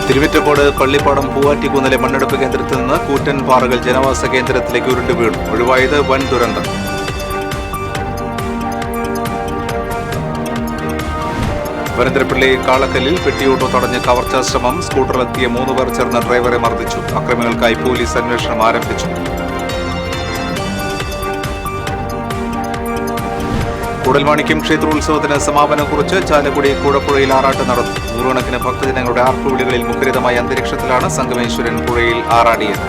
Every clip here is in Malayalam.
തിരുമിറ്റക്കോട് പള്ളിപ്പാടം പൂവാറ്റിക്കുന്നിലെ മണ്ണെടുപ്പ് കേന്ദ്രത്തിൽ നിന്ന് കൂറ്റൻ പാറകൾ ജനവാസ കേന്ദ്രത്തിലേക്ക് ഉരുണ്ടു വീണു. ഒഴിവായത് വൻ ദുരന്തം. വരന്തരപ്പള്ളി കാളക്കല്ലിൽ പെട്ടിയോട്ടോ തടഞ്ഞ് കവർച്ചാശ്രമം. സ്കൂട്ടറിലെത്തിയ 3 പേർ ചേർന്ന് ഡ്രൈവറെ മർദ്ദിച്ചു. അക്രമികൾക്കായി പോലീസ് അന്വേഷണം ആരംഭിച്ചു. കൂടൽമാണിക്യം ക്ഷേത്രോത്സവത്തിന് സമാപനം കുറിച്ച് ചാലക്കുടി കൂടപ്പുഴയിൽ ആറാട്ട് നടന്നു. നൂറുകണക്കിന് ഭക്തജനങ്ങളുടെ ആർപ്പുവിളികളിൽ മുഖരിതമായ അന്തരീക്ഷത്തിലാണ് സംഗമേശ്വരൻ പുഴയിൽ ആറാടിയത്.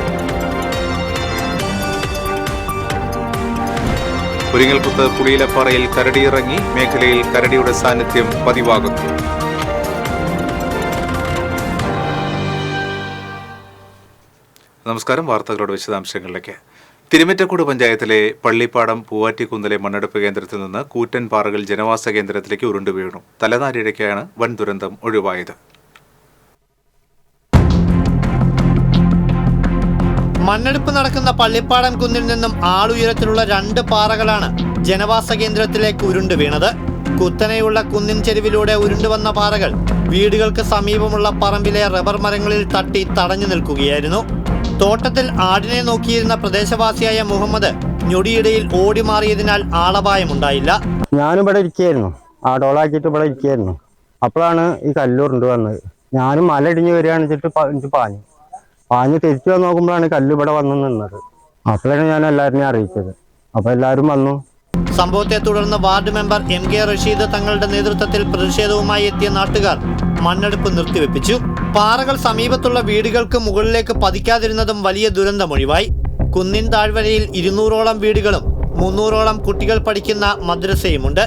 പുരിങ്ങൽകുത്ത് പുളിയിലപ്പാറയിൽ കരടിയിറങ്ങി. മേഖലയിൽ കരടിയുടെ സാന്നിധ്യം പതിവാകുന്നു. നമസ്കാരം. വാർത്തകളുടെ വിശദാംശങ്ങളിലേക്ക്. തിരുമിറ്റക്കോട് പഞ്ചായത്തിലെ പള്ളിപ്പാടം പൂവാറ്റിക്കുന്നിലെ മണ്ണെടുപ്പ് കേന്ദ്രത്തിൽ നിന്ന് കൂറ്റൻ പാറകൾ ജനവാസ കേന്ദ്രത്തിലേക്ക് ഉരുണ്ടു വീണു. തലനാരിഴയ്ക്കാണ് വൻ ദുരന്തം ഒഴിവായത്. മണ്ണെടുപ്പ് നടക്കുന്ന പള്ളിപ്പാടം കുന്നിൽ നിന്നും ആളുയരത്തിലുള്ള 2 പാറകളാണ് ജനവാസ കേന്ദ്രത്തിലേക്ക് ഉരുണ്ടു വീണത്. കുത്തനെയുള്ള കുന്നിൻ ചെരുവിലൂടെ ഉരുണ്ടുവന്ന പാറകൾ വീടുകൾക്ക് സമീപമുള്ള പറമ്പിലെ റബ്ബർ മരങ്ങളിൽ തട്ടി തടഞ്ഞു നിൽക്കുകയായിരുന്നു. തോട്ടത്തിൽ ആടിനെ നോക്കിയിരുന്ന പ്രദേശവാസിയായ മുഹമ്മദ് ഞൊടിയിടയിൽ ഓടി മാറിയതിനാൽ ആളപായമുണ്ടായില്ല. ഞാനും ഇവിടെ ഇരിക്കുകയായിരുന്നു, ആടോളാക്കിയിട്ട് ഇവിടെ ഇരിക്കുകയായിരുന്നു. അപ്പോഴാണ് ഈ കല്ലുരുണ്ട് വന്നത്. ഞാനും മല ഇടിഞ്ഞ് വരികയാണെന്നിട്ട് പാഞ്ഞ് തിരിച്ചു വന്ന് നോക്കുമ്പോഴാണ് കല്ല് ഇവിടെ വന്നു നിന്നത്. അപ്പോഴാണ് ഞാൻ എല്ലാവരെയും അറിയിച്ചത്. അപ്പോൾ എല്ലാവരും വന്നു. സംഭവത്തെ തുടർന്ന് വാർഡ് മെമ്പർ MK റഷീദ് തങ്ങളുടെ നേതൃത്വത്തിൽ പ്രതിഷേധവുമായി എത്തിയ നാട്ടുകാർ മണ്ണെടുപ്പ് നിർത്തിവെപ്പിച്ചു. പാറകൾ സമീപത്തുള്ള വീടുകൾക്ക് മുകളിലേക്ക് പതിക്കാതിരുന്നതും വലിയ ദുരന്തമൊഴിവായി. കുന്നിൻ താഴ്വരയിൽ 200ഓളം വീടുകളും 300ഓളം കുട്ടികൾ പഠിക്കുന്ന മദ്രസയുമുണ്ട്.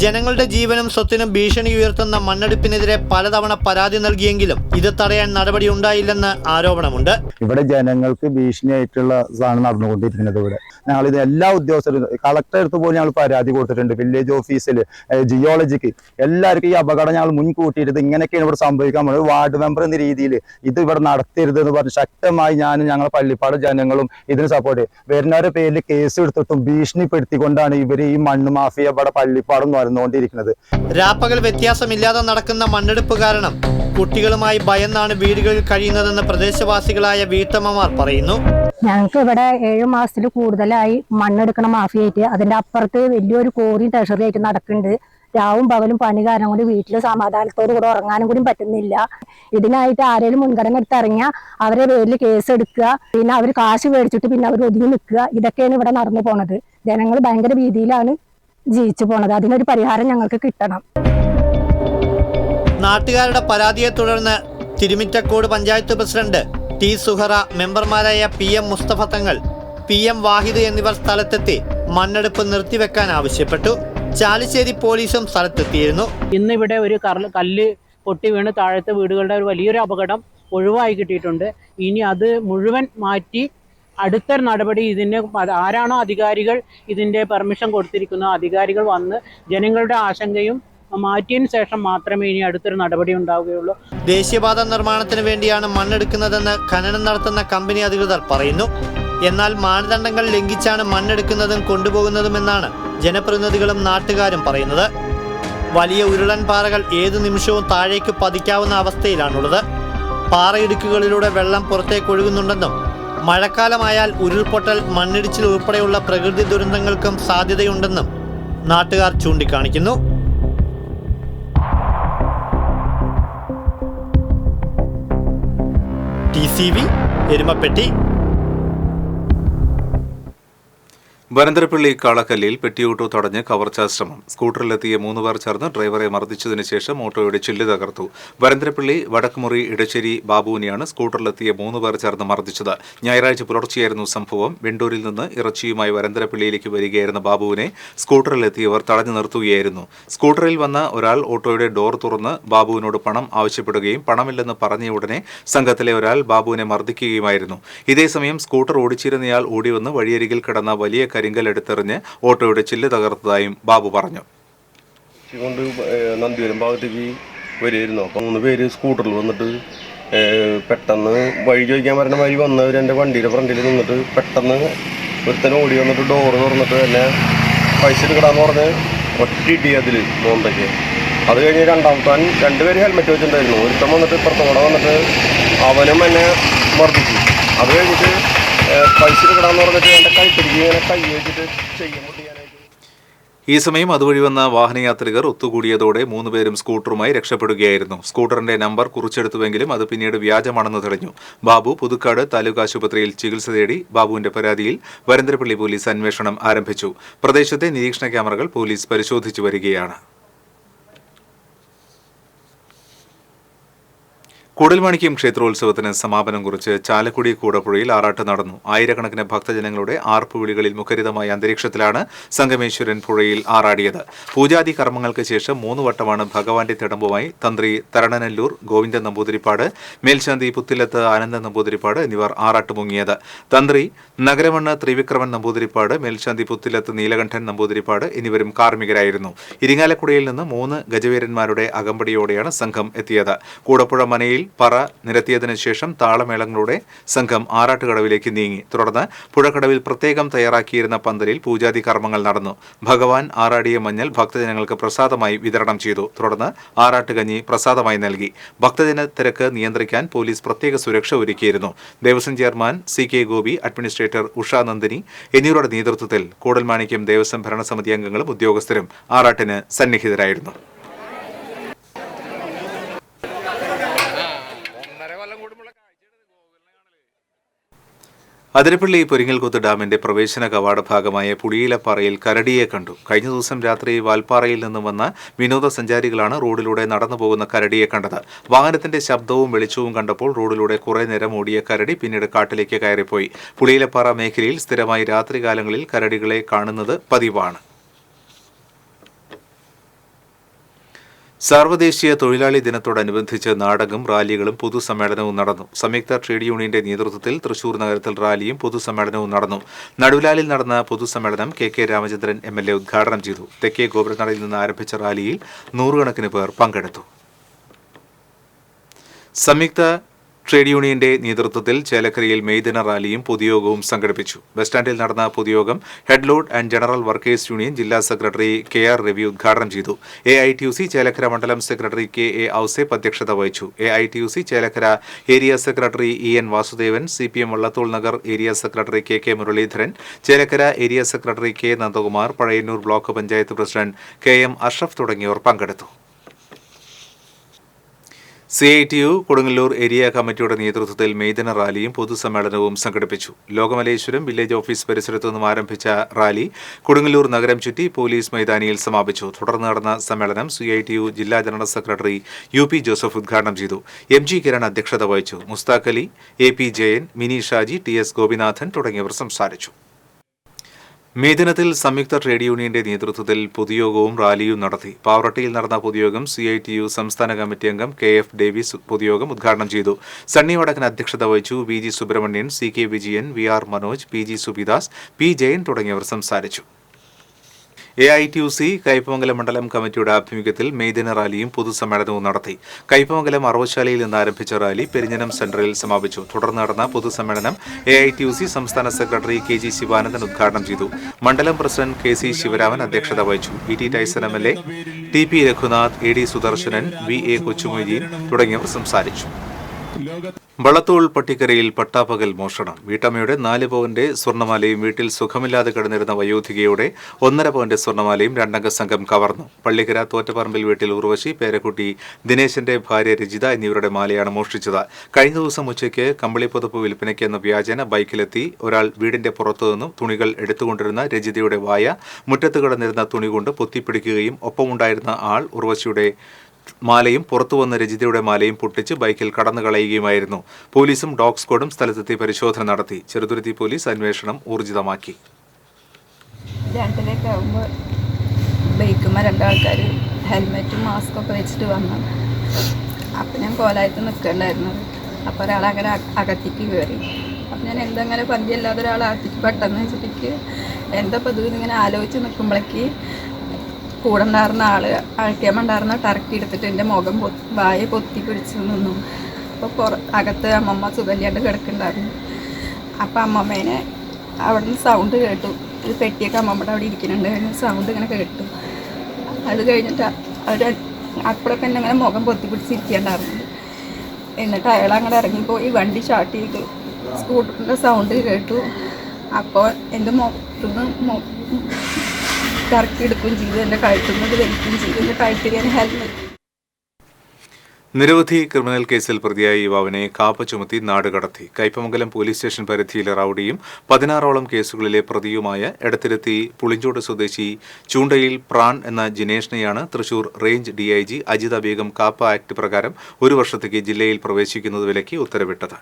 ജനങ്ങളുടെ ജീവനും സ്വത്തിനും ഭീഷണി ഉയർത്തുന്ന മണ്ണെടുപ്പിനെതിരെ പലതവണ പരാതി നൽകിയെങ്കിലും ഇത് തടയാൻ നടപടി ഉണ്ടായില്ലെന്ന് ആരോപണമുണ്ട്. ഇവിടെ ജനങ്ങൾക്ക് ഭീഷണിയായിട്ടുള്ള സാധനം നടന്നുകൊണ്ടിരിക്കുന്നത്. ഇവിടെ ഞങ്ങൾ ഇത് എല്ലാ ഉദ്യോഗസ്ഥരും കളക്ടർ അടുത്ത് പോലും ഞങ്ങൾ പരാതി കൊടുത്തിട്ടുണ്ട്. വില്ലേജ് ഓഫീസിൽ, ജിയോളജിക്ക്, എല്ലാവർക്കും ഈ അപകടം ഞങ്ങൾ മുൻകൂട്ടിയിട്ട് ഇങ്ങനെയൊക്കെയാണ് ഇവിടെ സംഭവിക്കാൻ പോകുന്നത്. വാർഡ് മെമ്പർ എന്ന രീതിയിൽ ഇത് ഇവിടെ നടത്തരുതെന്ന് പറഞ്ഞ് ശക്തമായി ഞങ്ങളെ പള്ളിപ്പാട് ജനങ്ങളും ഇതിന് സപ്പോർട്ട് വരുന്നവരുടെ പേരിൽ കേസ് എടുത്തിട്ടും ഭീഷണിപ്പെടുത്തിക്കൊണ്ടാണ് ഇവർ ഈ മണ്ണ് മാഫിയ ഇവിടെ പള്ളിപ്പാടും നടന്നുകൊണ്ടിരിക്കുന്നത്. രാപ്പകൽ വ്യത്യാസമില്ലാതെ നടക്കുന്ന മണ്ണെടുപ്പ് കാരണം കുട്ടികളുമായി ഭയന്നാണ് വീടുകളിൽ കഴിയുന്നതെന്ന് പ്രദേശവാസികളായ വീട്ടമ്മമാർ പറയുന്നു. ഞങ്ങൾക്ക് ഇവിടെ 7 മാസത്തിൽ കൂടുതലായി മണ്ണെടുക്കണ മാഫിയായിട്ട്, അതിന്റെ അപ്പുറത്ത് വലിയൊരു കോറിയും ട്രഷറി ആയിട്ട് നടക്കുന്നുണ്ട്. രാവും പകലും പണി കാരണം കൊണ്ട് വീട്ടിൽ സമാധാനത്തോടു കൂടെ ഉറങ്ങാനും കൂടി പറ്റുന്നില്ല. ഇതിനായിട്ട് ആരെങ്കിലും മുൻഗണന എടുത്ത് ഇറങ്ങിയാൽ അവരെ പേരിൽ കേസ് എടുക്കുക, പിന്നെ അവർ കാശ് മേടിച്ചിട്ട് പിന്നെ അവർ ഒതുങ്ങി നിൽക്കുക. ഇതൊക്കെയാണ് ഇവിടെ നടന്നു പോണത്. ജനങ്ങൾ ഭയങ്കര ഭീതിയിലാണ് ജീവിച്ചു പോണത്. അതിനൊരു പരിഹാരം ഞങ്ങൾക്ക് കിട്ടണം. നാട്ടുകാരുടെ പരാതിയെ തുടർന്ന് തിരുമിറ്റക്കോട് പഞ്ചായത്ത് പ്രസിഡന്റ് T സുഹറ, മെമ്പർമാരായ PM മുസ്തഫ തങ്ങൾ, PM വാഹിദ് എന്നിവർ സ്ഥലത്തെത്തി മണ്ണെടുപ്പ് നിർത്തിവെക്കാൻ ആവശ്യപ്പെട്ടു. ചാലിശ്ശേരി പോലീസും സ്ഥലത്തെത്തിയിരുന്നു. ഇന്നിവിടെ ഒരു കല്ല് പൊട്ടി വീണ് താഴത്തെ വീടുകളുടെ ഒരു വലിയൊരു അപകടം ഒഴിവായി കിട്ടിയിട്ടുണ്ട്. ഇനി അത് മുഴുവൻ മാറ്റി അടുത്ത നടപടി ഇതിന് ആരാണോ അധികാരികൾ ഇതിൻ്റെ പെർമിഷൻ കൊടുത്തിരിക്കുന്ന അധികാരികൾ വന്ന് ജനങ്ങളുടെ ആശങ്കയും മാറ്റിയതിനു ശേഷം മാത്രമേ ഇനി അടുത്തൊരു നടപടി ഉണ്ടാവുകയുള്ളൂ. ദേശീയപാത നിർമ്മാണത്തിന് വേണ്ടിയാണ് മണ്ണെടുക്കുന്നതെന്ന് ഖനനം നടത്തുന്ന കമ്പനി അധികൃതർ പറയുന്നു. എന്നാൽ മാനദണ്ഡങ്ങൾ ലംഘിച്ചാണ് മണ്ണെടുക്കുന്നതും കൊണ്ടുപോകുന്നതുമെന്നാണ് ജനപ്രതിനിധികളും നാട്ടുകാരും പറയുന്നത്. വലിയ ഉരുളൻ പാറകൾ ഏതു നിമിഷവും താഴേക്ക് പതിക്കാവുന്ന അവസ്ഥയിലാണുള്ളത്. പാറയിടുക്കുകളിലൂടെ വെള്ളം പുറത്തേക്ക് ഒഴുകുന്നുണ്ടെന്നും മഴക്കാലമായാൽ ഉരുൾപൊട്ടൽ, മണ്ണിടിച്ചിൽ ഉൾപ്പെടെയുള്ള പ്രകൃതി ദുരന്തങ്ങൾക്കും സാധ്യതയുണ്ടെന്നും നാട്ടുകാർ ചൂണ്ടിക്കാണിക്കുന്നു. TCV എരുമപ്പെട്ടി. വരന്തരപ്പള്ളി കാളക്കല്ലിൽ പെട്ടിയോട്ടോ തടഞ്ഞ് കവർച്ചാശ്രമം. സ്കൂട്ടറിലെത്തിയ 3 പേർ ചേർന്ന് ഡ്രൈവറെ മർദ്ദിച്ചതിന് ശേഷം ഓട്ടോയുടെ ചില്ല് തകർത്തു. വരന്തരപ്പള്ളി വടക്കുമുറി ഇടശ്ശേരി ബാബുവിനെയാണ് സ്കൂട്ടറിലെത്തിയ 3 പേർ ചേർന്ന് മർദ്ദിച്ചത്. ഞായറാഴ്ച പുലർച്ചെയായിരുന്നു സംഭവം. വെണ്ടൂരിൽ നിന്ന് ഇറച്ചിയുമായി വരന്തരപ്പള്ളിയിലേക്ക് വരികയായിരുന്ന ബാബുവിനെ സ്കൂട്ടറിലെത്തിയവർ തടഞ്ഞു നിർത്തുകയായിരുന്നു. സ്കൂട്ടറിൽ വന്ന ഒരാൾ ഓട്ടോയുടെ ഡോർ തുറന്ന് ബാബുവിനോട് പണം ആവശ്യപ്പെടുകയും പണമില്ലെന്ന് പറഞ്ഞ ഉടനെ സംഘത്തിലെ ഒരാൾ ബാബുവിനെ മർദ്ദിക്കുകയുമായിരുന്നു. ഇതേസമയം സ്കൂട്ടർ ഓടിച്ചിരുന്നയാൾ ഓടിവന്ന് വഴിയരികിൽ കിടന്ന വലിയ കരിങ്കൽ എടുത്തെറിഞ്ഞ് ഓട്ടോയുടെ ചില്ല് തകർത്തതായും ബാബു പറഞ്ഞു. നന്ദിവരം ഭാഗത്തേക്ക് വരികയായിരുന്നു. അപ്പം 3 പേര് സ്കൂട്ടറിൽ വന്നിട്ട് പെട്ടെന്ന് വഴി ചോദിക്കാൻ പറഞ്ഞ മാതിരി വന്നവർ എൻ്റെ വണ്ടിയുടെ ഫ്രണ്ടിൽ നിന്നിട്ട് പെട്ടെന്ന് ഒരുത്തനെ ഓടി വന്നിട്ട് ഡോറ് തുറന്നിട്ട് തന്നെ പൈസ എടുക്കടാന്ന് പറഞ്ഞ് ഒറ്റ ഇടി അതിൽ മോന്തയ്ക്ക്. അത് കഴിഞ്ഞ് രണ്ടാമത്താൻ രണ്ടുപേര് ഹെൽമെറ്റ് വെച്ചിട്ടുണ്ടായിരുന്നു. ഒരുത്തം വന്നിട്ട് ഇപ്പുറത്തോടെ വന്നിട്ട് അവനും എന്നെ മർദ്ദിച്ചു. അത് കഴിഞ്ഞിട്ട് പൈസ കിടാന്ന് പറഞ്ഞിട്ട് എൻ്റെ കൈപ്പിടിക്ക് ഇങ്ങനെ കൈ വെച്ചിട്ട് ചെയ്യുമ്പോൾ ചെയ്യാനായിട്ട്. ഈ സമയം അതുവഴി വന്ന വാഹനയാത്രികർ ഒത്തുകൂടിയതോടെ 3 പേരും സ്കൂട്ടറുമായി രക്ഷപ്പെടുകയായിരുന്നു. സ്കൂട്ടറിന്റെ നമ്പർ കുറിച്ചെടുത്തുവെങ്കിലും അത് പിന്നീട് വ്യാജമാണെന്ന് തെളിഞ്ഞു. ബാബു പുതുക്കാട് താലൂക്ക് ആശുപത്രിയിൽ ചികിത്സ തേടി. ബാബുവിന്റെ പരാതിയിൽ വരന്തരപ്പള്ളി പോലീസ് അന്വേഷണം ആരംഭിച്ചു. പ്രദേശത്തെ നിരീക്ഷണ ക്യാമറകൾ പോലീസ് പരിശോധിച്ചു വരികയാണ്. കൂടൽമാണിക്യം ക്ഷേത്രോത്സവത്തിന് സമാപനം കുറിച്ച് ചാലക്കുടി കൂടപ്പുഴയിൽ ആറാട്ട് നടന്നു. ആയിരക്കണക്കിന് ഭക്തജനങ്ങളുടെ ആർപ്പുവിളികളിൽ മുഖരിതമായ അന്തരീക്ഷത്തിലാണ് സംഗമേശ്വരൻ പുഴയിൽ ആറാടിയത്. പൂജാതി കർമ്മങ്ങൾക്ക് ശേഷം 3 വട്ടമാണ് ഭഗവാന്റെ തിടമ്പുമായി തന്ത്രി തരണനല്ലൂർ ഗോവിന്ദൻ നമ്പൂതിരിപ്പാട്, മേൽശാന്തി പുത്തിലത്ത് ആനന്ദൻ നമ്പൂതിരിപ്പാട് എന്നിവർ ആറാട്ട് മുങ്ങിയത്. തന്ത്രി നഗരമണ്ണ് ത്രിവിക്രമൻ നമ്പൂതിരിപ്പാട്, മേൽശാന്തി പുത്തിലത്ത് നീലകണ്ഠൻ നമ്പൂതിരിപ്പാട് എന്നിവരും കാർമ്മികരായിരുന്നു. ഇരിങ്ങാലക്കുടയിൽ നിന്ന് 3 ഗജവീരന്മാരുടെ അകമ്പടിയോടെയാണ് സംഘം എത്തിയത്. കൂടപ്പുഴ മനയിൽ പറ നിരത്തിയതിനു ശേഷം താളമേളങ്ങളുടെ സംഘം ആറാട്ടുകടവിലേക്ക് നീങ്ങി. തുടർന്ന് പുഴക്കടവിൽ പ്രത്യേകം തയ്യാറാക്കിയിരുന്ന പന്തലിൽ പൂജാതി കർമ്മങ്ങൾ നടന്നു. ഭഗവാൻ ആറാടിയ മഞ്ഞൾ ഭക്തജനങ്ങൾക്ക് പ്രസാദമായി വിതരണം ചെയ്തു. തുടർന്ന് ആറാട്ടുകഞ്ഞി പ്രസാദമായി നൽകി. ഭക്തജന തിരക്ക് നിയന്ത്രിക്കാൻ പോലീസ് പ്രത്യേക സുരക്ഷ ഒരുക്കിയിരുന്നു. Devaswom chairman CK Gopi, administrator Usha Nandini എന്നിവരുടെ നേതൃത്വത്തിൽ കൂടൽമാണിക്യം ദേവസ്വം ഭരണസമിതി അംഗങ്ങളും ഉദ്യോഗസ്ഥരും ആറാട്ടിന് സന്നിഹിതരായിരുന്നു. അതിരപ്പള്ളി പൊരിങ്ങൽകുത്ത് ഡാമിന്റെ പ്രവേശന കവാട ഭാഗമായ പുളിയിലപ്പാറയിൽ കരടിയെ കണ്ടു. കഴിഞ്ഞ ദിവസം രാത്രി വാൽപ്പാറയിൽ നിന്നും വന്ന വിനോദസഞ്ചാരികളാണ് റോഡിലൂടെ നടന്നുപോകുന്ന കരടിയെ കണ്ടത്. വാഹനത്തിന്റെ ശബ്ദവും വെളിച്ചവും കണ്ടപ്പോൾ റോഡിലൂടെ കുറെ നേരം ഓടിയ കരടി പിന്നീട് കാട്ടിലേക്ക് കയറിപ്പോയി. പുളിയിലപ്പാറ മേഖലയിൽ സ്ഥിരമായി രാത്രികാലങ്ങളിൽ കരടികളെ കാണുന്നത് പതിവാണ്. സാർവദേശീയ തൊഴിലാളി ദിനത്തോടനുബന്ധിച്ച് നാടകം, റാലികളും പൊതുസമ്മേളനവും നടന്നു. സംയുക്ത ട്രേഡ് യൂണിയന്റെ നേതൃത്വത്തിൽ തൃശൂർ നഗരത്തിൽ റാലിയും പൊതുസമ്മേളനവും നടന്നു. നടുവിലാലിൽ നടന്ന പൊതുസമ്മേളനം KK രാമചന്ദ്രൻ MLA ഉദ്ഘാടനം ചെയ്തു. തെക്കേ ഗോപുരനടയിൽ നിന്ന് ആരംഭിച്ച റാലിയിൽ 100 കണക്കിന് പേർ പങ്കെടുത്തു. സംയുക്ത ട്രേഡ് യൂണിയന്റെ നേതൃത്വത്തിൽ ചേലക്കരയിൽ മെയ്ദിന റാലിയും പൊതുയോഗവും സംഘടിപ്പിച്ചു. ബസ് സ്റ്റാൻഡിൽ നടന്ന പൊതുയോഗം head load and general workers union ജില്ലാ സെക്രട്ടറി KR രവി ഉദ്ഘാടനം ചെയ്തു. AITUC ചേലക്കര മണ്ഡലം സെക്രട്ടറി KA ഔസേപ്പ് അധ്യക്ഷത വഹിച്ചു. AITUC Chelakkara area secretary EN Vasudevan, CPM Vallathol Nagar area secretary KK Muraleedharan, Chelakkara area secretary K Nandakumar, Pazhayannur block panchayat president KM Ashraf തുടങ്ങിയവർ പങ്കെടുത്തു. CITU കൊടുങ്ങല്ലൂർ ഏരിയ കമ്മിറ്റിയുടെ നേതൃത്വത്തിൽ മെയ്ദിന റാലിയും പൊതുസമ്മേളനവും സംഘടിപ്പിച്ചു. ലോകമലേശ്വരം വില്ലേജ് ഓഫീസ് പരിസരത്തു നിന്നും ആരംഭിച്ച റാലി കൊടുങ്ങല്ലൂർ നഗരം ചുറ്റി പോലീസ് മൈതാനിയിൽ സമാപിച്ചു. തുടർന്ന് നടന്ന സമ്മേളനം CITU ജില്ലാ ജനറൽ സെക്രട്ടറി UP ജോസഫ് ഉദ്ഘാടനം ചെയ്തു. MG കിരൺ അധ്യക്ഷത വഹിച്ചു. Mushtaq Ali, AP Jayan, mini Shaji, TS Gopinathan തുടങ്ങിയവർ സംസാരിച്ചു. മെയ്ദിനത്തിൽ സംയുക്ത ട്രേഡ് യൂണിയന്റെ നേതൃത്വത്തിൽ പൊതുയോഗവും റാലിയും നടത്തി. പാവറട്ടിയിൽ നടന്ന പൊതുയോഗം CITU സംസ്ഥാന കമ്മിറ്റി അംഗം KF ഡേവിസ് പൊതുയോഗം ഉദ്ഘാടനം ചെയ്തു. സണ്ണി വടക്കൻ അധ്യക്ഷത വഹിച്ചു. VG Subramanian, CK Vijayan, VR Manoj, PG Subidas, P Jayan തുടങ്ങിയവർ സംസാരിച്ചു. AITUC കയ്പമംഗലം മണ്ഡലം കമ്മിറ്റിയുടെ ആഭിമുഖ്യത്തിൽ മെയ്ദിന റാലിയും പൊതുസമ്മേളനവും നടത്തി. കയ്പമംഗലം അറവശാലയിൽ നിന്ന് ആരംഭിച്ച റാലി പെരിഞ്ഞനം സെന്ററിൽ സമാപിച്ചു. തുടർന്ന് നടന്ന പൊതുസമ്മേളനം AITUC സംസ്ഥാന സെക്രട്ടറി KG ശിവാനന്ദൻ ഉദ്ഘാടനം ചെയ്തു. മണ്ഡലം പ്രസിഡന്റ് KC ശിവരാമൻ അധ്യക്ഷത വഹിച്ചു. ET Tyson MLA, TP Raghunath, AD Sudarsanan, VA Kochumoideen തുടങ്ങിയവർ സംസാരിച്ചു. വള്ളത്തോൾ പട്ടിക്കരയിൽ പട്ടാപ്പകൽ മോഷണം. വീട്ടമ്മയുടെ 4 പവന്റെ സ്വർണ്ണമാലയും വീട്ടിൽ സുഖമില്ലാതെ കിടന്നിരുന്ന വയോധികയുടെ 1.5 പവന്റെ സ്വർണ്ണമാലയും 2 അംഗ സംഘം കവർന്നു. പള്ളിക്കര തോറ്റപ്പറമ്പിൽ വീട്ടിൽ ഉർവശി, പേരക്കുട്ടി ദിനേശന്റെ ഭാര്യ രജിത എന്നിവരുടെ മാലയാണ് മോഷ്ടിച്ചത്. കഴിഞ്ഞ ദിവസം ഉച്ചയ്ക്ക് കമ്പിളിപ്പുതപ്പ് വിൽപ്പനയ്ക്ക് എന്ന വ്യാജേന ബൈക്കിലെത്തി ഒരാൾ വീടിന്റെ പുറത്തുനിന്നും തുണികൾ എടുത്തുകൊണ്ടിരുന്ന രജിതയുടെ വായ മുറ്റത്ത് കിടന്നിരുന്ന തുണി കൊണ്ട് പൊത്തിപ്പിടിക്കുകയും ഒപ്പമുണ്ടായിരുന്ന ആൾ ഉർവശിയുടെ മാലയും പുറത്തുവന്ന രജിതയുടെ മാലയും പൊട്ടിച്ച് ബൈക്കിൽ കടന്നു കളയുകയുമായിരുന്നു. പോലീസും ഡോഗ് സ്ക്വാഡും സ്ഥലത്തെത്തി പരിശോധന നടത്തി. ചെറുതുരുത്തി പോലീസ് അന്വേഷണം ഊർജിതമാക്കി. 2:00 ആകുമ്പോൾ ബൈക്കുമ്പോൾ 2 ആൾക്കാർ ഹെൽമെറ്റും മാസ്കൊക്കെ വെച്ചിട്ട് വന്നു. അപ്പം ഞാൻ കോലായത്ത് നിൽക്കണ്ടായിരുന്നത്. അപ്പോൾ ഒരാളങ്ങനെ അകത്തേക്ക് കയറി. അപ്പം ഞാൻ എന്തെങ്ങനെ പന്തിയല്ലാതെ ഒരാളകത്തേക്ക് പെട്ടെന്ന് വെച്ചിട്ട് എന്താ ഇപ്പോൾ ഇതിങ്ങനെ ആലോചിച്ച് നിൽക്കുമ്പോഴേക്ക് കൂടെ ഉണ്ടായിരുന്ന അഴിക്കാമുണ്ടായിരുന്ന ടർക്കി എടുത്തിട്ട് എൻ്റെ മുഖം വായ പൊത്തി പിടിച്ച് നിന്നു. അപ്പോൾ അകത്ത് അമ്മമ്മ സുഖമില്ലാണ്ട് കിടക്കുന്നുണ്ടായിരുന്നു. അപ്പോൾ അമ്മമ്മേനെ അവിടെ നിന്ന് സൗണ്ട് കേട്ടു. ഒരു പെട്ടിയൊക്കെ അമ്മമ്മയുടെ അവിടെ ഇരിക്കുന്നുണ്ട്. സൗണ്ട് ഇങ്ങനെ കേട്ടു. അത് കഴിഞ്ഞിട്ട് അവർ അപ്പോഴൊക്കെ എന്നെ അങ്ങനെ മുഖം പൊത്തിപ്പിടിച്ചിരിക്കേണ്ടായിരുന്നത്. എന്നിട്ട് അയാൾ അങ്ങനെ ഇറങ്ങിപ്പോയി വണ്ടി സ്റ്റാർട്ട് ചെയ്തു. സ്കൂട്ടറിൻ്റെ സൗണ്ട് കേട്ടു. അപ്പോൾ എൻ്റെ മുഖത്തുനിന്ന് കറക്കിയെടുക്കുകയും ചെയ്തു. എൻ്റെ കഴുത്തുന്നത് വലിക്കുകയും ചെയ്തു. എൻ്റെ കഴുത്തിൽ ഞാൻ ഹെൽമെറ്റ്. നിരവധി ക്രിമിനൽ കേസിൽ പ്രതിയായ യുവാവിനെ കാപ്പ ചുമത്തി നാടുകടത്തി. കയ്പമംഗലം പോലീസ് സ്റ്റേഷൻ പരിധിയിലെ റൌഡിയും 16ഓളം കേസുകളിലെ പ്രതിയുമായ എടത്തിരുത്തി പുളിഞ്ചോട് സ്വദേശി ചൂണ്ടയിൽ പ്രാൺ എന്ന ജിനേഷിനെയാണ് Thrissur range DIG Ajitha Begum KAAPA act പ്രകാരം 1 വർഷത്തേക്ക് ജില്ലയിൽ പ്രവേശിക്കുന്നത് വിലക്കി ഉത്തരവിട്ടത്.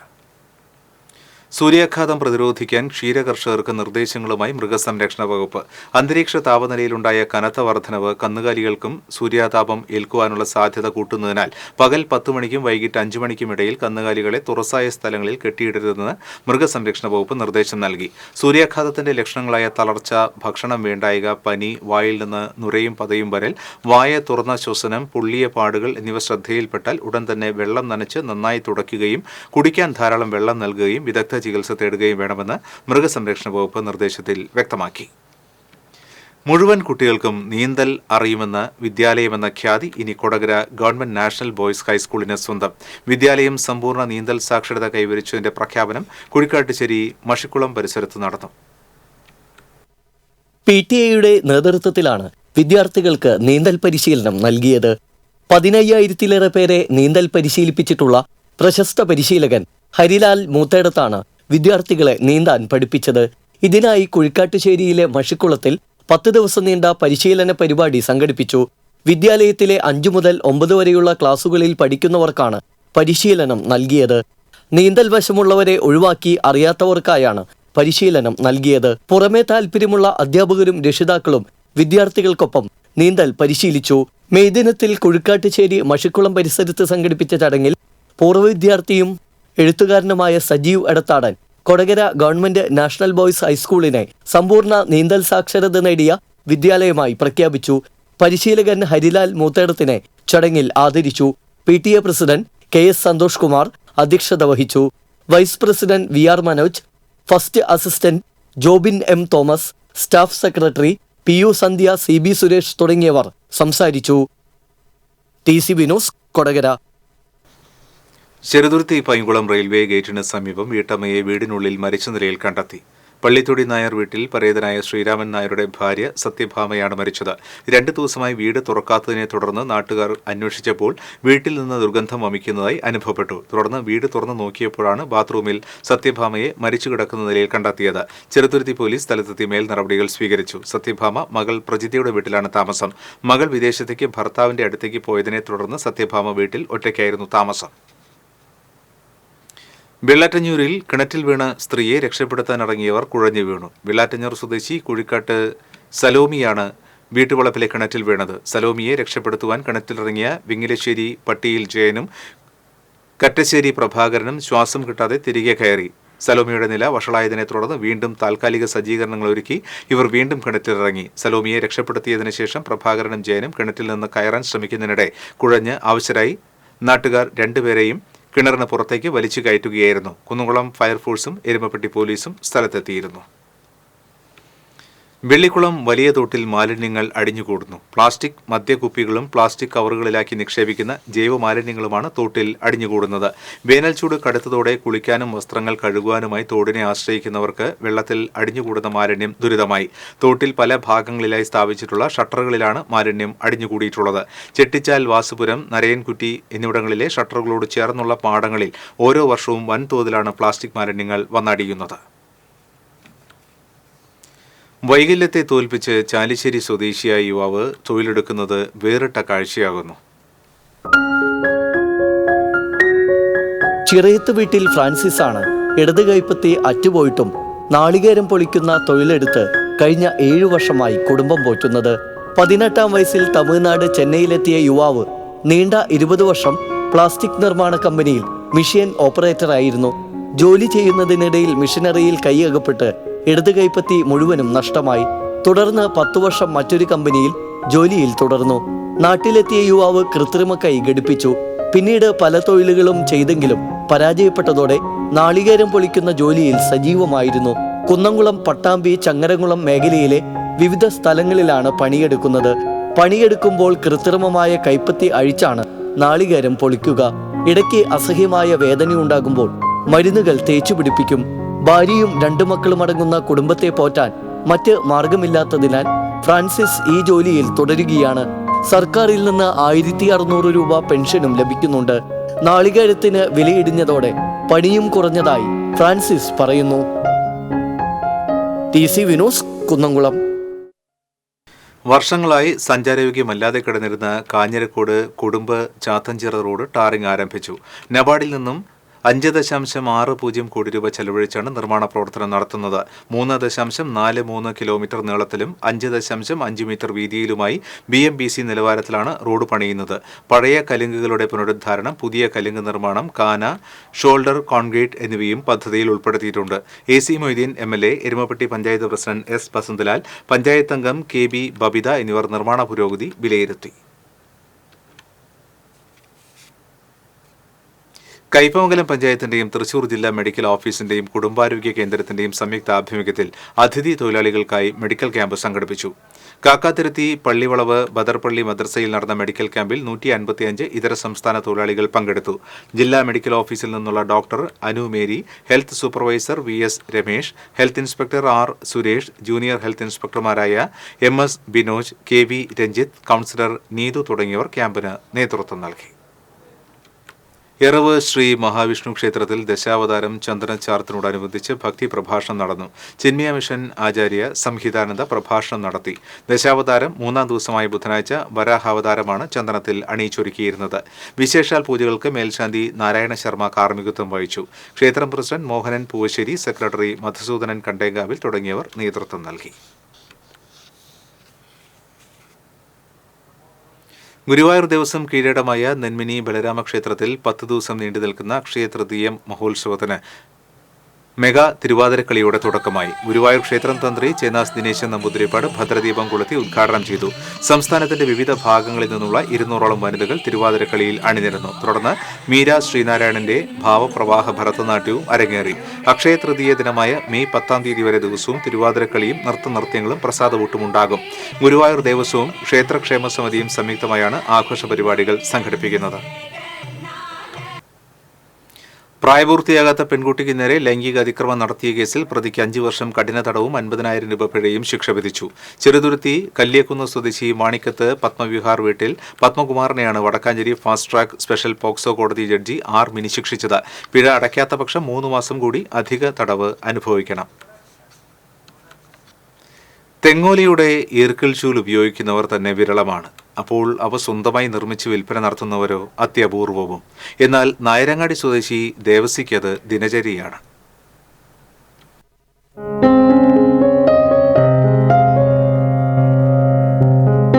സൂര്യാഘാതം പ്രതിരോധിക്കാൻ ക്ഷീരകർഷകർക്ക് നിർദ്ദേശങ്ങളുമായി മൃഗസംരക്ഷണ വകുപ്പ്. അന്തരീക്ഷ താപനിലയിലുണ്ടായ കനത്ത വർധനവ് കന്നുകാലികൾക്കും സൂര്യാതാപം ഏൽക്കുവാനുള്ള സാധ്യത കൂട്ടുന്നതിനാൽ പകൽ 10 മണിക്കും വൈകിട്ട് 5 മണിക്കും ഇടയിൽ കന്നുകാലികളെ തുറസായ സ്ഥലങ്ങളിൽ കെട്ടിയിടരുതെന്ന് മൃഗസംരക്ഷണ വകുപ്പ് നിർദ്ദേശം നൽകി. സൂര്യാഘാതത്തിന്റെ ലക്ഷണങ്ങളായ തളർച്ച, ഭക്ഷണം വേണ്ടായിക, പനി, വായിൽ നിന്ന് നുരയും പതയും വരൽ, വായ തുറന്ന ശ്വസനം, പൊള്ളിയ പാടുകൾ എന്നിവ ശ്രദ്ധയിൽപ്പെട്ടാൽ ഉടൻ തന്നെ വെള്ളം നനച്ച് നന്നായി തുടയ്ക്കുകയും കുടിക്കാൻ ധാരാളം വെള്ളം നൽകുകയും വിദഗ്ധ ചികിത്സ തേടുകയും വേണമെന്ന് മൃഗസംരക്ഷണ വകുപ്പ് നിർദ്ദേശത്തിൽ വ്യക്തമാക്കി. മുഴുവൻ കുട്ടികൾക്കും നീന്തൽ അറിയുമെന്ന വിദ്യാലയമെന്ന ഖ്യാതി ഇനി കൊടകര ഗവൺമെന്റ് നാഷണൽ ബോയ്സ് ഹൈസ്കൂളിന് സ്വന്തം. വിദ്യാലയം സമ്പൂർണ്ണ നീന്തൽ സാക്ഷരത കൈവരിച്ചതിന്റെ പ്രഖ്യാപനം കുഴിക്കാട്ടുശ്ശേരി മഷിക്കുളം പരിസരത്ത് നടന്നു. PTA നേതൃത്വത്തിലാണ് വിദ്യാർത്ഥികൾക്ക് നീന്തൽ പരിശീലനം നൽകിയത്. 15,000-ലേറെ പേരെ നീന്തൽ പരിശീലിപ്പിച്ചിട്ടുള്ള പ്രശസ്ത പരിശീലകൻ ഹരിലാൽ മൂത്തേടത്താണ് വിദ്യാർത്ഥികളെ നീന്താൻ പഠിപ്പിച്ചത്. ഇതിനായി കുഴിക്കാട്ടുശ്ശേരിയിലെ മഷിക്കുളത്തിൽ 10 ദിവസം നീണ്ട പരിശീലന പരിപാടി സംഘടിപ്പിച്ചു. വിദ്യാലയത്തിലെ 5 മുതൽ 9 വരെയുള്ള ക്ലാസുകളിൽ പഠിക്കുന്നവർക്കാണ് പരിശീലനം നൽകിയത്. നീന്തൽ വശമുള്ളവരെ ഒഴിവാക്കി അറിയാത്തവർക്കായാണ് പരിശീലനം നൽകിയത്. പുറമേ താൽപ്പര്യമുള്ള അധ്യാപകരും രക്ഷിതാക്കളും വിദ്യാർത്ഥികൾക്കൊപ്പം നീന്തൽ പരിശീലിച്ചു. മെയ് ദിനത്തിൽ കുഴിക്കാട്ടുശ്ശേരി മഷിക്കുളം പരിസരത്ത് സംഘടിപ്പിച്ച ചടങ്ങിൽ പൂർവ്വ വിദ്യാർത്ഥിയും എഴുത്തുകാരനുമായ Sajeev Edathadan Kodakara government national boys ഹൈസ്കൂളിനെ സമ്പൂർണ്ണ നീന്തൽ സാക്ഷരത നേടിയ വിദ്യാലയമായി പ്രഖ്യാപിച്ചു. പരിശീലകൻ ഹരിലാൽ മൂത്തേടത്തിനെ ചടങ്ങിൽ ആദരിച്ചു. PTA president KS Santhosh Kumar അധ്യക്ഷത വഹിച്ചു. Vice president VR Manoj, first assistant Jobin M Thomas, staff secretary PU Sandhya, CB Suresh തുടങ്ങിയവർ സംസാരിച്ചു. TCB news Kodakara. Cheruthuruthy Painkulam railway ഗേറ്റിന് സമീപം വീട്ടമ്മയെ വീടിനുള്ളിൽ മരിച്ച നിലയിൽ കണ്ടെത്തി. പള്ളിത്തൊടി നായർ വീട്ടിൽ പരേതനായ ശ്രീരാമൻ നായരുടെ ഭാര്യ സത്യഭാമയാണ് മരിച്ചത്. 2 ദിവസമായി വീട് തുറക്കാത്തതിനെ തുടർന്ന് നാട്ടുകാർ അന്വേഷിച്ചപ്പോൾ വീട്ടിൽ നിന്ന് ദുർഗന്ധം വമിക്കുന്നതായി അനുഭവപ്പെട്ടു. തുടർന്ന് വീട് തുറന്നു നോക്കിയപ്പോഴാണ് ബാത്റൂമിൽ സത്യഭാമയെ മരിച്ചു കിടക്കുന്ന നിലയിൽ കണ്ടെത്തിയത്. ചെറുതുരുത്തി പോലീസ് സ്ഥലത്തെത്തി മേൽ നടപടികൾ സ്വീകരിച്ചു. സത്യഭാമ മകൾ പ്രജിതയുടെ വീട്ടിലാണ് താമസം. മകൾ വിദേശത്തേക്ക് ഭർത്താവിന്റെ അടുത്തേക്ക് പോയതിനെ തുടർന്ന് സത്യഭാമ വീട്ടിൽ ഒറ്റയ്ക്കായിരുന്നു താമസം. വെള്ളാറ്റഞ്ഞൂരിൽ കിണറ്റിൽ വീണ സ്ത്രീയെ രക്ഷപ്പെടുത്താനിറങ്ങിയവർ കുഴഞ്ഞു വീണു. വെള്ളാറ്റഞ്ഞൂർ സ്വദേശി കുഴിക്കാട്ട് സലോമിയാണ് വീട്ടുവളപ്പിലെ കിണറ്റിൽ വീണത്. സലോമിയെ രക്ഷപ്പെടുത്തുവാൻ കിണറ്റിലിറങ്ങിയ വിങ്ങിലശ്ശേരി പട്ടിയിൽ ജയനും കറ്റശ്ശേരി പ്രഭാകരനും ശ്വാസം കിട്ടാതെ തിരികെ കയറി. സലോമിയുടെ നില വഷളായതിനെ തുടർന്ന് വീണ്ടും താൽക്കാലിക സജ്ജീകരണങ്ങൾ ഒരുക്കി ഇവർ വീണ്ടും കിണറ്റിലിറങ്ങി. സലോമിയെ രക്ഷപ്പെടുത്തിയതിനു ശേഷം പ്രഭാകരനും ജയനും കിണറ്റിൽ നിന്ന് കയറാൻ ശ്രമിക്കുന്നതിനിടെ കുഴഞ്ഞ് അവശരായി നാട്ടുകാർ 2 പേരെയും കിണറിന് പുറത്തേക്ക് വലിച്ചു കയറ്റുകയായിരുന്നു. കുന്നുകുളം ഫയർഫോഴ്സും എരുമപ്പെട്ടി പോലീസും സ്ഥലത്തെത്തിയിരുന്നു. വെള്ളിക്കുളം വലിയ തോട്ടിൽ മാലിന്യങ്ങൾ അടിഞ്ഞുകൂടുന്നു. പ്ലാസ്റ്റിക് മദ്യക്കുപ്പികളും പ്ലാസ്റ്റിക് കവറുകളിലാക്കി നിക്ഷേപിക്കുന്ന ജൈവമാലിന്യങ്ങളുമാണ് തോട്ടിൽ അടിഞ്ഞുകൂടുന്നത്. വേനൽച്ചൂട് കടുത്തതോടെ കുളിക്കാനും വസ്ത്രങ്ങൾ കഴുകുവാനുമായി തോടിനെ ആശ്രയിക്കുന്നവർക്ക് വെള്ളത്തിൽ അടിഞ്ഞുകൂടുന്ന മാലിന്യം ദുരിതമായി. തോട്ടിൽ പല ഭാഗങ്ങളിലായി സ്ഥാപിച്ചിട്ടുള്ള ഷട്ടറുകളിലാണ് മാലിന്യം അടിഞ്ഞുകൂടിയിട്ടുള്ളത്. ചെട്ടിച്ചാൽ, വാസുപുരം, നരയൻകുറ്റി എന്നിവിടങ്ങളിലെ ഷട്ടറുകളോട് ചേർന്നുള്ള പാടങ്ങളിൽ ഓരോ വർഷവും വൻതോതിലാണ് പ്ലാസ്റ്റിക് മാലിന്യങ്ങൾ വന്നടിയുന്നത്. വൈകല്യത്തെ തോൽപ്പിച്ച് ചാലിശ്ശേരി സ്വദേശിയായ യുവാവ് തൊഴിലെടുക്കുന്നത് വേറിട്ട കാഴ്ചയാകുന്നു. ചിറയത്ത് വീട്ടിൽ ഫ്രാൻസിസ് ആണ് ഇടത് കൈപ്പത്തി അറ്റുപോയിട്ടും നാളികേരം പൊളിക്കുന്ന തൊഴിലെടുത്ത് കഴിഞ്ഞ 7 വർഷമായി കുടുംബം പോറ്റുന്നത്. 18-ാം വയസ്സിൽ തമിഴ്നാട് ചെന്നൈയിലെത്തിയ യുവാവ് നീണ്ട 20 വർഷം പ്ലാസ്റ്റിക് നിർമ്മാണ കമ്പനിയിൽ മെഷീൻ ഓപ്പറേറ്ററായിരുന്നു. ജോലി ചെയ്യുന്നതിനിടയിൽ മിഷനറിയിൽ കൈയകപ്പെട്ട് ഇടത് കൈപ്പത്തി മുഴുവനും നഷ്ടമായി. തുടർന്ന് 10 വർഷം മറ്റൊരു കമ്പനിയിൽ ജോലിയിൽ തുടർന്നു. നാട്ടിലെത്തിയ യുവാവ് കൃത്രിമ കൈ ഘടിപ്പിച്ചു. പിന്നീട് പല തൊഴിലുകളും ചെയ്തെങ്കിലും പരാജയപ്പെട്ടതോടെ നാളികേരം പൊളിക്കുന്ന ജോലിയിൽ സജീവമായിരുന്നു. കുന്നംകുളം, പട്ടാമ്പി, ചങ്ങരംകുളം മേഖലയിലെ വിവിധ സ്ഥലങ്ങളിലാണ് പണിയെടുക്കുന്നത്. പണിയെടുക്കുമ്പോൾ കൃത്രിമമായ കൈപ്പത്തി അഴിച്ചാണ് നാളികേരം പൊളിക്കുക. ഇടയ്ക്ക് അസഹ്യമായ വേദനയുണ്ടാകുമ്പോൾ മരുന്നുകൾ തേച്ചു പിടിപ്പിക്കും. ഭാര്യയും 2 മക്കളും അടങ്ങുന്ന കുടുംബത്തെ പോറ്റാൻ മറ്റ് മാർഗമില്ലാത്തതിനാൽ ഫ്രാൻസിസ് ഈ ജോലിയിൽ തുടരുകയാണ്. സർക്കാരിൽ നിന്ന് 1600 രൂപ പെൻഷനും ലഭിക്കുന്നുണ്ട്. നാളികേരത്തിന് വിലയിടിഞ്ഞതോടെ പണിയും കുറഞ്ഞതായി ഫ്രാൻസിസ് പറയുന്നു. TC news, Kunnamkulam. വർഷങ്ങളായി സഞ്ചാരയോഗ്യമല്ലാതെ കിടന്നിരുന്ന കാഞ്ഞിരക്കോട് കുടുംബ ചാത്തഞ്ചിറ റോഡ് ടാറിംഗ് ആരംഭിച്ചു. നബാർഡിൽ നിന്നും 5.60 കോടി രൂപ ചെലവഴിച്ചാണ് നിർമ്മാണ പ്രവർത്തനം നടത്തുന്നത്. 3.43 കിലോമീറ്റർ നീളത്തിലും 5.5 മീറ്റർ വീതിയിലുമായി BMBC നിലവാരത്തിലാണ് റോഡ് പണിയുന്നത്. പഴയ കലുങ്കുകളുടെ പുനരുദ്ധാരണം, പുതിയ കലുങ്ക് നിർമ്മാണം, കാന, ഷോൾഡർ കോൺക്രീറ്റ് എന്നിവയും പദ്ധതിയിൽ ഉൾപ്പെടുത്തിയിട്ടുണ്ട്. AC Moideen MLA, Erumappetty panchayat president S Basanthalal, panchayat അംഗം KB ബബിത എന്നിവർ നിർമ്മാണ പുരോഗതി വിലയിരുത്തി. കയ്പമംഗലം പഞ്ചായത്തിന്റെയും തൃശൂർ ജില്ലാ മെഡിക്കൽ ഓഫീസിന്റെയും കുടുംബാരോഗ്യ കേന്ദ്രത്തിന്റെയും സംയുക്ത ആഭിമുഖ്യത്തിൽ അതിഥി തൊഴിലാളികൾക്കായി മെഡിക്കൽ ക്യാമ്പ് സംഘടിപ്പിച്ചു. കാക്കാത്തിരുത്തി പള്ളിവളവ് ബദർപള്ളി മദ്രസയിൽ നടന്ന മെഡിക്കൽ ക്യാമ്പിൽ 155 ഇതര സംസ്ഥാന തൊഴിലാളികൾ പങ്കെടുത്തു. ജില്ലാ മെഡിക്കൽ ഓഫീസിൽ നിന്നുള്ള doctor Anu Mary, health supervisor VS Ramesh, health inspector R Suresh, junior health ഇൻസ്പെക്ടർമാരായ MS Binoj, KB Ranjith, councillor Neethu തുടങ്ങിയവർ ക്യാമ്പിന് നേതൃത്വം നൽകി. എറവ് ശ്രീ മഹാവിഷ്ണു ക്ഷേത്രത്തിൽ ദശാവതാരം ചന്ദനച്ചാർത്തിനോടനുബന്ധിച്ച് ഭക്തി പ്രഭാഷണം നടന്നു. ചിന്മയ മിഷൻ ആചാര്യ സംഹിതാനന്ദ പ്രഭാഷണം നടത്തി. ദശാവതാരം 3-ാം ദിവസമായ ബുധനാഴ്ച വരാഹാവതാരമാണ് ചന്ദനത്തിൽ അണിയിച്ചൊരുക്കിയിരുന്നത്. വിശേഷാൽ പൂജകൾക്ക് മേൽശാന്തി നാരായണ ശർമ്മ കാർമ്മികത്വം വഹിച്ചു. ക്ഷേത്രം പ്രസിഡന്റ് മോഹനൻ പൂവശ്ശേരി, സെക്രട്ടറി മധുസൂദനൻ കണ്ടേങ്കാവിൽ തുടങ്ങിയവർ നേതൃത്വം നൽകി. ഗുരുവായൂർ ദേവസ്വം കീഴടമായ നെന്മിനി ബലരാമ ക്ഷേത്രത്തിൽ 10 ദിവസം നീണ്ടു നിൽക്കുന്ന അക്ഷയതൃതീയ മഹോത്സവത്തിന് മെഗാ തിരുവാതിരക്കളിയോടെ തുടക്കമായി. ഗുരുവായൂർ ക്ഷേത്രം തന്ത്രി ചേനാസ് ദിനേശൻ നമ്പൂതിരിപ്പാട് ഭദ്രദീപം കൊളുത്തി ഉദ്ഘാടനം ചെയ്തു. സംസ്ഥാനത്തിന്റെ വിവിധ ഭാഗങ്ങളിൽ നിന്നുള്ള 200ഓളം വനിതകൾ തിരുവാതിരക്കളിയിൽ അണിനിരന്നു. തുടർന്ന് മീര ശ്രീനാരായണന്റെ ഭാവപ്രവാഹ ഭരതനാട്യവും അരങ്ങേറി. അക്ഷയതൃതീയ ദിനമായ മെയ് 10-ാം തീയതി വരെ ദിവസവും തിരുവാതിരക്കളിയും നൃത്തനൃത്യങ്ങളും പ്രസാദവൂട്ടും ഉണ്ടാകും. ഗുരുവായൂർ ദേവസ്വവും ക്ഷേത്രക്ഷേമ സമിതിയും സംയുക്തമായാണ് ആഘോഷ പരിപാടികൾ സംഘടിപ്പിക്കുന്നത്. പ്രായപൂർത്തിയാകാത്ത പെൺകുട്ടിക്ക് നേരെ ലൈംഗിക അതിക്രമം നടത്തിയ കേസിൽ പ്രതിക്ക് 5 വർഷം കഠിന തടവും 50,000 രൂപ പിഴയും ശിക്ഷ വിധിച്ചു. ചെറുതുരുത്തി കല്ലിയക്കുന്ന് സ്വദേശി മാണിക്കത്ത് പത്മവിഹാർ വീട്ടിൽ പത്മകുമാറിനെയാണ് Vadakkanchery fast track special POCSO കോടതി ജഡ്ജി R മിനി ശിക്ഷിച്ചത്. പിഴ അടയ്ക്കാത്ത പക്ഷം 3 മാസം കൂടി അധിക തടവ് അനുഭവിക്കണം. തെങ്ങോലയുടെ ഈർക്കിൾ ചൂൽ ഉപയോഗിക്കുന്നവർ തന്നെ വിരളമാണ്. അപ്പോൾ അവ സ്വന്തമായി നിർമ്മിച്ച് വിൽപ്പന നടത്തുന്നവരോ അത്യപൂർവവും. എന്നാൽ നായരങ്ങാടി സ്വദേശി ദേവസിക്കത് ദിനചര്യയാണ്.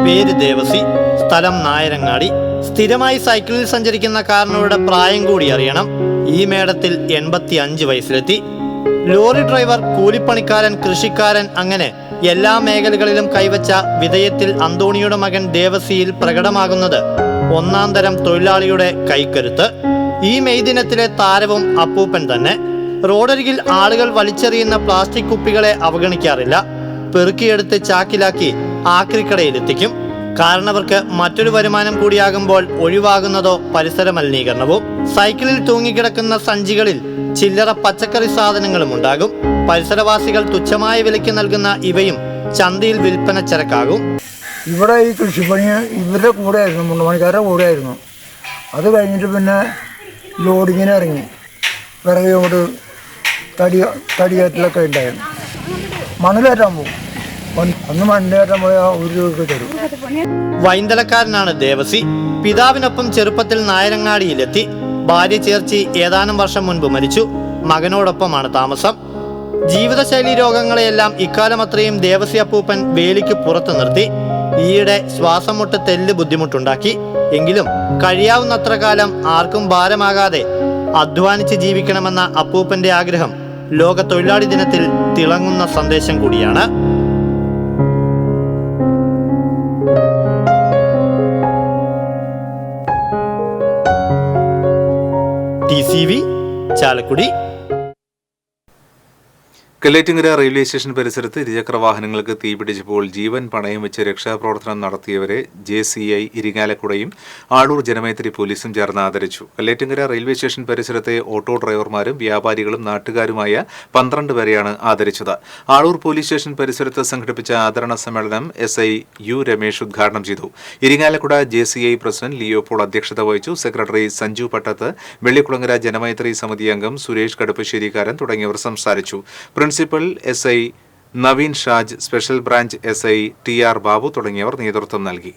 പേര് ദേവസി, സ്ഥലം നായരങ്ങാടി. സ്ഥിരമായി സൈക്കിളിൽ സഞ്ചരിക്കുന്ന കാരണവരുടെ പ്രായം കൂടി അറിയണം. ഈ മേടത്തിൽ 85 വയസ്സിലെത്തി. ലോറി ഡ്രൈവർ, കൂലിപ്പണിക്കാരൻ, കൃഷിക്കാരൻ, അങ്ങനെ എല്ലാ മേഖലകളിലും കൈവച്ച വിധേയത്തിൽ അന്തോണിയുടെ മകൻ ദേവസിയിൽ പ്രകടമാകുന്നത് 1-ാം തരം തൊഴിലാളിയുടെ കൈക്കരുത്ത്. ഈ മെയ് ദിനത്തിലെ താരവും അപ്പൂപ്പൻ തന്നെ. റോഡരികിൽ ആളുകൾ വലിച്ചെറിയുന്ന പ്ലാസ്റ്റിക് കുപ്പികളെ അവഗണിക്കാറില്ല. പെറുക്കിയെടുത്ത് ചാക്കിലാക്കി ആക്രിക്കടയിലെത്തിക്കും. കാരണവർക്ക് മറ്റൊരു വരുമാനം കൂടിയാകുമ്പോൾ ഒഴിവാകുന്നതോ പരിസര മലിനീകരണവും. സൈക്കിളിൽ തൂങ്ങിക്കിടക്കുന്ന സഞ്ചികളിൽ ചില്ലറ പച്ചക്കറി സാധനങ്ങളും ഉണ്ടാകും. പരിസരവാസികൾ തുച്ഛമായ വിലയ്ക്ക് നൽകുന്ന ഇവയും ചന്തയിൽ വിൽപ്പന ചരക്കാകും. ഇവിടെ ഈ കൃഷിപ്പണി ഇവരുടെ കൂടെ ആയിരുന്നു, മുണ്ടുപണിക്കാരുടെ കൂടെ ആയിരുന്നു. അത് കഴിഞ്ഞിട്ട് പിന്നെ ലോഡിങ്ങിന് ഇറങ്ങി. വിറക് കൊണ്ട് തടിയേറ്റിലൊക്കെ ഉണ്ടായിരുന്നു. മണലേറ്റാൻ പോകും. അന്ന് മണ്ണിലേറ്റാൻ പോയാൽ 1 രൂപ തരും. വൈന്തലക്കാരനാണ് ദേവസി. പിതാവിനൊപ്പം ചെറുപ്പത്തിൽ നായരങ്ങാടിയിലെത്തി. ഭാര്യ ചേർച്ചി ഏതാനും വർഷം മുൻപ് മരിച്ചു. മകനോടൊപ്പമാണ് താമസം. ജീവിതശൈലി രോഗങ്ങളെയെല്ലാം ഇക്കാലം അത്രയും ദേവസി അപ്പൂപ്പൻ വേലിക്ക് പുറത്തു നിർത്തി. ഈയിടെ ശ്വാസം മുട്ട് തെല്ല് ബുദ്ധിമുട്ടുണ്ടാക്കി. എങ്കിലും കഴിയാവുന്നത്ര കാലം ആർക്കും ഭാരമാകാതെ അധ്വാനിച്ച് ജീവിക്കണമെന്ന അപ്പൂപ്പന്റെ ആഗ്രഹം ലോക തൊഴിലാളി ദിനത്തിൽ തിളങ്ങുന്ന സന്ദേശം കൂടിയാണ്. TCV Chalakudy. Kallettumkara railway station പരിസരത്ത് ഇരുചക്ര വാഹനങ്ങൾക്ക് തീപിടിച്ചപ്പോൾ ജീവൻ പണയം വെച്ച് രക്ഷാപ്രവർത്തനം നടത്തിയവരെ JCI ഇരിങ്ങാലക്കുടയും ആളൂർ ജനമൈത്രി പോലീസും ചേർന്ന് ആദരിച്ചു. കല്ലേറ്റുങ്കര റെയിൽവേ സ്റ്റേഷൻ പരിസരത്തെ ഓട്ടോ ഡ്രൈവർമാരും വ്യാപാരികളും നാട്ടുകാരുമായ 12 പേരെയാണ് ആദരിച്ചത്. ആളൂർ പോലീസ് സ്റ്റേഷൻ പരിസരത്ത് സംഘടിപ്പിച്ച ആദരണ സമ്മേളനം SI U രമേശ് ഉദ്ഘാടനം ചെയ്തു. ഇരിങ്ങാലക്കുട JCI പ്രസിഡന്റ് ലിയോപോൾ അധ്യക്ഷത വഹിച്ചു. സെക്രട്ടറി സഞ്ജു പട്ടത്ത്, വെള്ളിക്കുളങ്ങര ജനമൈത്രി സമിതി അംഗം സുരേഷ് കടുപ്പശ്ശേരിക്കാരൻ തുടങ്ങിയവർ സംസാരിച്ചു. Principal SI Naveen Shaj, special branch SI TR Babu തുടങ്ങിയവർ നേതൃത്വം നൽകി.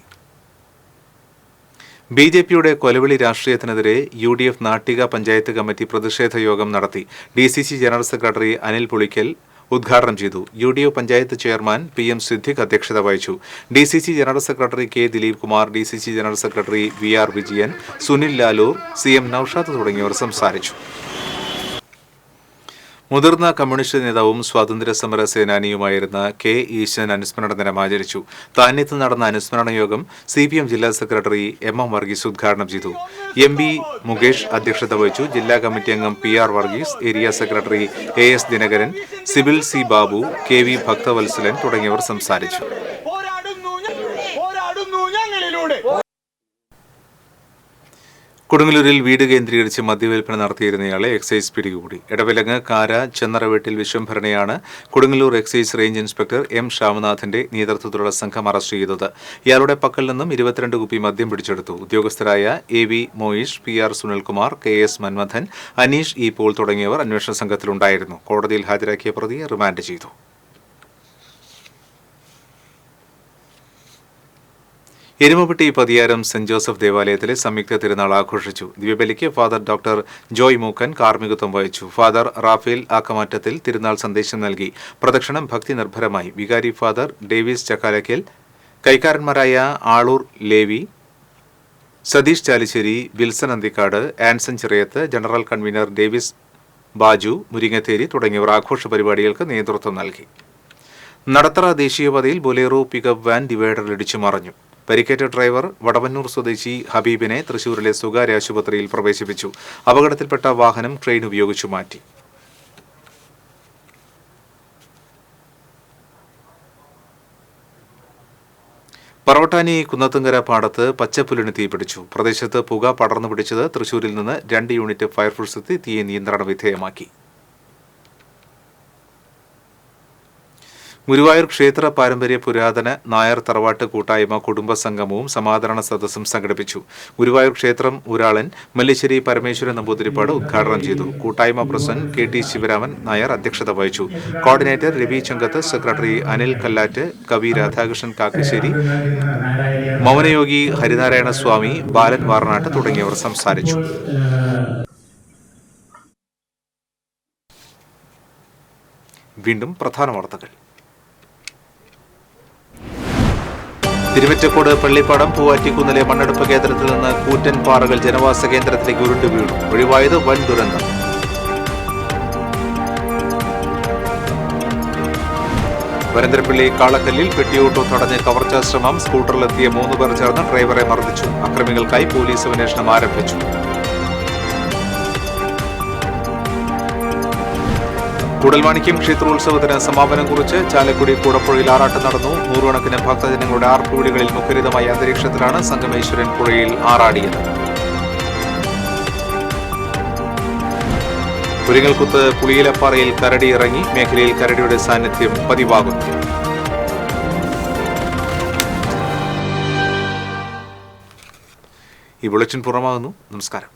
BJPയുടെ കൊലവിളി രാഷ്ട്രീയത്തിനെതിരെ UDF നാട്ടിക പഞ്ചായത്ത് കമ്മിറ്റി പ്രതിഷേധ യോഗം നടത്തി. DCC general secretary Anil Pulikkal ഉദ്ഘാടനം ചെയ്തു. UDF panchayat chairman PM Siddique അധ്യക്ഷത വഹിച്ചു. DCC general secretary K Dileep Kumar, DCC general secretary VR Vijayan, Sunil Lalur, CM Noushad തുടങ്ങിയവർ സംസാരിച്ചു. മുതിർന്ന കമ്മ്യൂണിസ്റ്റ് നേതാവും സ്വാതന്ത്ര്യ സമര സേനാനിയുമായിരുന്ന K ഈശ്വരൻ അനുസ്മരണ ദിനം ആചരിച്ചു. താന്യത്ത് നടന്ന അനുസ്മരണ യോഗം CPM ജില്ലാ സെക്രട്ടറി MM വർഗീസ് ഉദ്ഘാടനം ചെയ്തു. MB മുകേഷ് അധ്യക്ഷത വഹിച്ചു. ജില്ലാ കമ്മിറ്റി അംഗം PR Varghese, area secretary AS Dinakaran, CIBIL C Babu, KV Bhakthavatsalan തുടങ്ങിയവർ സംസാരിച്ചു. കൊടുങ്ങല്ലൂരിൽ വീട് കേന്ദ്രീകരിച്ച് മദ്യവിൽപ്പന നടത്തിയിരുന്നയാളെ എക്സൈസ് പിടികൂടി. ഇടവിലങ്ങ് കാര ചെന്നറവീട്ടിൽ വിശ്വംഭരനെയാണ് Kodungallur excise range inspector M ശ്യാമനാഥിന്റെ നേതൃത്വത്തിലുള്ള സംഘം അറസ്റ്റ് ചെയ്തത്. ഇയാളുടെ പക്കൽ നിന്നും 22 കുപ്പി മദ്യം പിടിച്ചെടുത്തു. ഉദ്യോഗസ്ഥരായ AV Moyish, PR Sunilkumar, KS Manmadhan, Aneesh E Paul തുടങ്ങിയവർ അന്വേഷണ സംഘത്തിലുണ്ടായിരുന്നു. കോടതിയിൽ ഹാജരാക്കിയ പ്രതിയെ റിമാൻഡ് ചെയ്തു. എരുമപ്പെട്ടി പതിയാരം സെന്റ് ജോസഫ് ദേവാലയത്തിലെ സംയുക്ത തിരുനാൾ ആഘോഷിച്ചു. ദിവ്യബലിക്ക് ഫാദർ ഡോക്ടർ ജോയ് മൂക്കൻ കാർമ്മികത്വം വഹിച്ചു. ഫാദർ റാഫേൽ ആക്കമാറ്റത്തിൽ തിരുനാൾ സന്ദേശം നൽകി. പ്രദക്ഷിണം ഭക്തി നിർഭരമായി. വികാരി ഫാദർ ഡേവിസ് ചക്കാലക്കൽ, കൈക്കാരന്മാരായ Aloor Levi, Satheesh Chalissery, Wilson Anthikad, Anson Chirayath, general convener Davis Baju Muringatheri തുടങ്ങിയവർ ആഘോഷ പരിപാടികൾക്ക് നേതൃത്വം നൽകി. നടത്തറ ദേശീയപാതയിൽ ബൊലേറോ പിക്കപ്പ് വാൻ ഡിവൈഡറിൽ ഇടിച്ചു മറിഞ്ഞു. പരിക്കേറ്റ ഡ്രൈവർ വടവന്നൂർ സ്വദേശി ഹബീബിനെ തൃശൂരിലെ സ്വകാര്യ ആശുപത്രിയിൽ പ്രവേശിപ്പിച്ചു. അപകടത്തിൽപ്പെട്ട വാഹനം ട്രെയിൻ ഉപയോഗിച്ചു മാറ്റി. പറവട്ടാനി കുന്നത്തുങ്കര പാടത്ത് പച്ചപ്പുല്ലിന് തീപിടിച്ചു. പ്രദേശത്ത് പുക പടർന്നു പിടിച്ചത് തൃശൂരിൽ നിന്ന് 2 യൂണിറ്റ് ഫയർഫോഴ്സ് എത്തി തീയെ നിയന്ത്രണ വിധേയമാക്കി. ഗുരുവായൂർ ക്ഷേത്ര പാരമ്പര്യ പുരാതന നായർ തറവാട്ട് കൂട്ടായ്മ കുടുംബ സംഗമവും സമാദരണ സദസ്സും സംഘടിപ്പിച്ചു. ഗുരുവായൂർ ക്ഷേത്രം ഊരാളൻ മല്ലിശ്ശേരി പരമേശ്വരൻ നമ്പൂതിരിപ്പാട് ഉദ്ഘാടനം ചെയ്തു. കൂട്ടായ്മ പ്രസിഡന്റ് KT ശിവരാമൻ നായർ അധ്യക്ഷത വഹിച്ചു. കോർഡിനേറ്റർ രവി ചങ്കത്ത്, സെക്രട്ടറി അനിൽ കല്ലാറ്റ്, കവി രാധാകൃഷ്ണൻ കാക്കശ്ശേരി, മൗനയോഗി ഹരിനാരായണ സ്വാമി, ബാലൻ വാറനാട്ട് തുടങ്ങിയവർ സംസാരിച്ചു. വീണ്ടും പ്രധാന വാർത്തകൾ. തിരുവറ്റക്കോട് പള്ളിപ്പാടം പൂവാറ്റിക്കുന്നിലെ മണ്ണെടുപ്പ് കേന്ദ്രത്തിൽ നിന്ന് കൂറ്റൻ പാറകൾ ജനവാസ കേന്ദ്രത്തിലേക്ക് ഉരുണ്ടു വീണു. ഒഴിവായത് വൻ ദുരന്തം. വരന്തരപ്പള്ളി കാളക്കല്ലിൽ പെട്ടിയോട്ടോ തടഞ്ഞ് കവർച്ചാ ശ്രമം. സ്കൂട്ടറിലെത്തിയ 3 പേർ ചേർന്ന് ഡ്രൈവറെ മർദ്ദിച്ചു. അക്രമികൾക്കായി പോലീസ് അന്വേഷണം ആരംഭിച്ചു. കൂടൽമാണിക്യം ക്ഷേത്രോത്സവത്തിന് സമാപനം കുറിച്ച് ചാലക്കുടി കൂടപ്പുഴയിൽ ആറാട്ട് നടന്നു. 100 കണക്കിന് ഭക്തജനങ്ങളുടെ ആർപ്പുവിളികളിൽ മുഖരിതമായ അന്തരീക്ഷത്തിലാണ് സംഗമേശ്വരൻ പുഴയിൽ ആറാടിയത്. കുരിങ്ങൽക്കുത്ത് പുളിയിലപ്പാറയിൽ കരടി ഇറങ്ങി. മേഖലയിൽ കരടിയുടെ സാന്നിധ്യം പതിവാകുന്നു. ഈ ബുള്ളറ്റിൻ പൂർണ്ണമാകുന്നു. നമസ്കാരം.